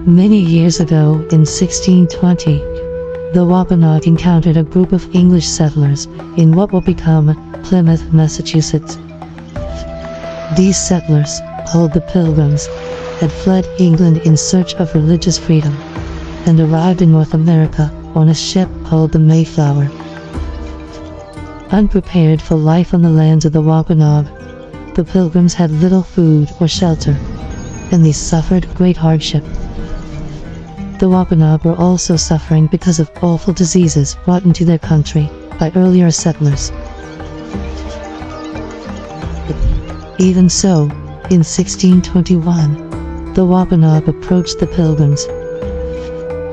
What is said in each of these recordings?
Many years ago, in 1620, the Wampanoag encountered a group of English settlers in what would become Plymouth, Massachusetts. These settlers, called the Pilgrims, had fled England in search of religious freedom and arrived in North America on a ship called the Mayflower. Unprepared for life on the lands of the Wampanoag, the Pilgrims had little food or shelter, and they suffered great hardship. The Wampanoag were also suffering because of awful diseases brought into their country by earlier settlers. Even so, in 1621, the Wampanoag approached the Pilgrims.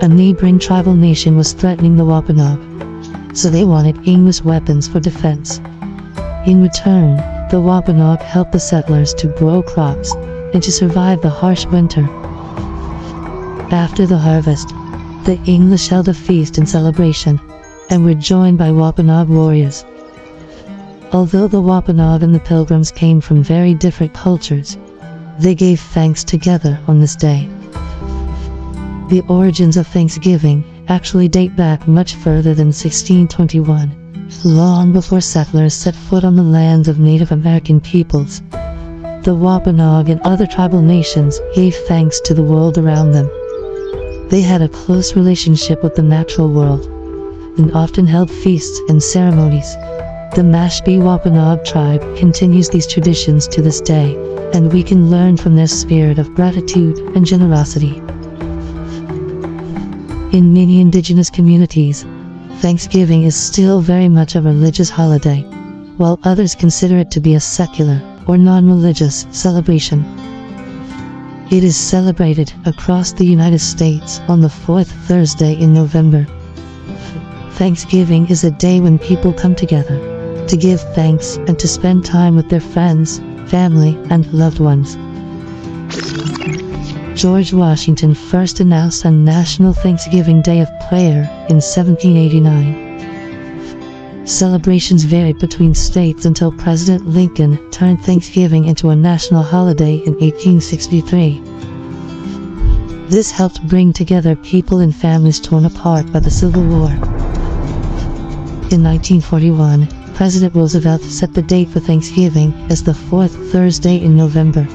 A neighboring tribal nation was threatening the Wampanoag, so they wanted English weapons for defense. In return, the Wampanoag helped the settlers to grow crops and to survive the harsh winter. After the harvest, the English held a feast in celebration and were joined by Wampanoag warriors. Although the Wampanoag and the Pilgrims came from very different cultures, they gave thanks together on this day. The origins of Thanksgiving actually date back much further than 1621, long before settlers set foot on the lands of Native American peoples. The Wampanoag and other tribal nations gave thanks to the world around them. They had a close relationship with the natural world, and often held feasts and ceremonies. The Mashpee Wampanoag tribe continues these traditions to this day, and we can learn from their spirit of gratitude and generosity. In many indigenous communities, Thanksgiving is still very much a religious holiday, while others consider it to be a secular or non-religious celebration. It is celebrated across the United States on the fourth Thursday in November. Thanksgiving is a day when people come together to give thanks and to spend time with their friends, family, and loved ones. George Washington first announced a National Thanksgiving Day of Prayer in 1789. Celebrations varied between states until President Lincoln turned Thanksgiving into a national holiday in 1863. This helped bring together people and families torn apart by the Civil War. In 1941, President Roosevelt set the date for Thanksgiving as the fourth Thursday in November.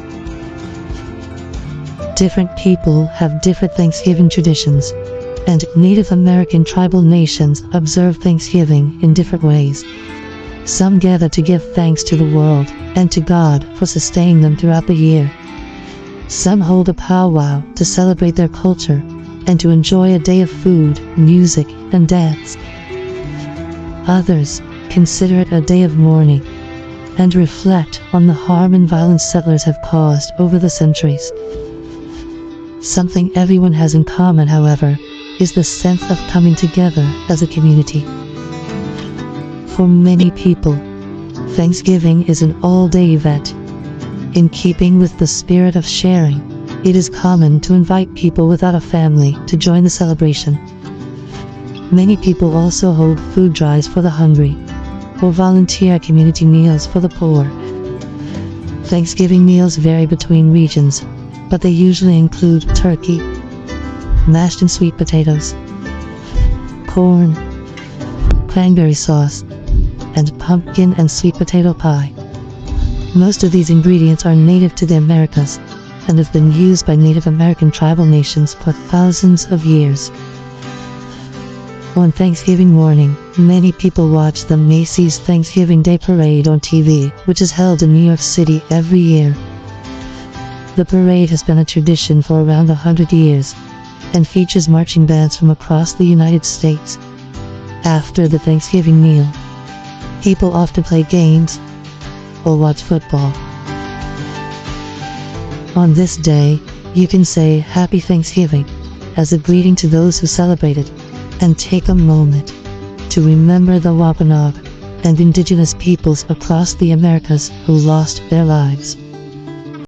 Different people have different Thanksgiving traditions, and Native American tribal nations observe Thanksgiving in different ways. Some gather to give thanks to the world and to God for sustaining them throughout the year. Some hold a powwow to celebrate their culture and to enjoy a day of food, music, and dance. Others consider it a day of mourning and reflect on the harm and violence settlers have caused over the centuries. Something everyone has in common, however, is the sense of coming together as a community. For many people, Thanksgiving is an all-day event. In keeping with the spirit of sharing, it is common to invite people without a family to join the celebration. Many people also hold food drives for the hungry, or volunteer community meals for the poor. Thanksgiving meals vary between regions, but they usually include turkey, mashed and sweet potatoes, corn, cranberry sauce, and pumpkin and sweet potato pie. Most of these ingredients are native to the Americas and have been used by Native American tribal nations for thousands of years. On Thanksgiving morning, many people watch the Macy's Thanksgiving Day Parade on TV, which is held in New York City every year. The parade has been a tradition for around 100 years, and features marching bands from across the United States. After the Thanksgiving meal, people often play games or watch football. On this day, you can say Happy Thanksgiving as a greeting to those who celebrate it, and take a moment to remember the Wampanoag and indigenous peoples across the Americas who lost their lives.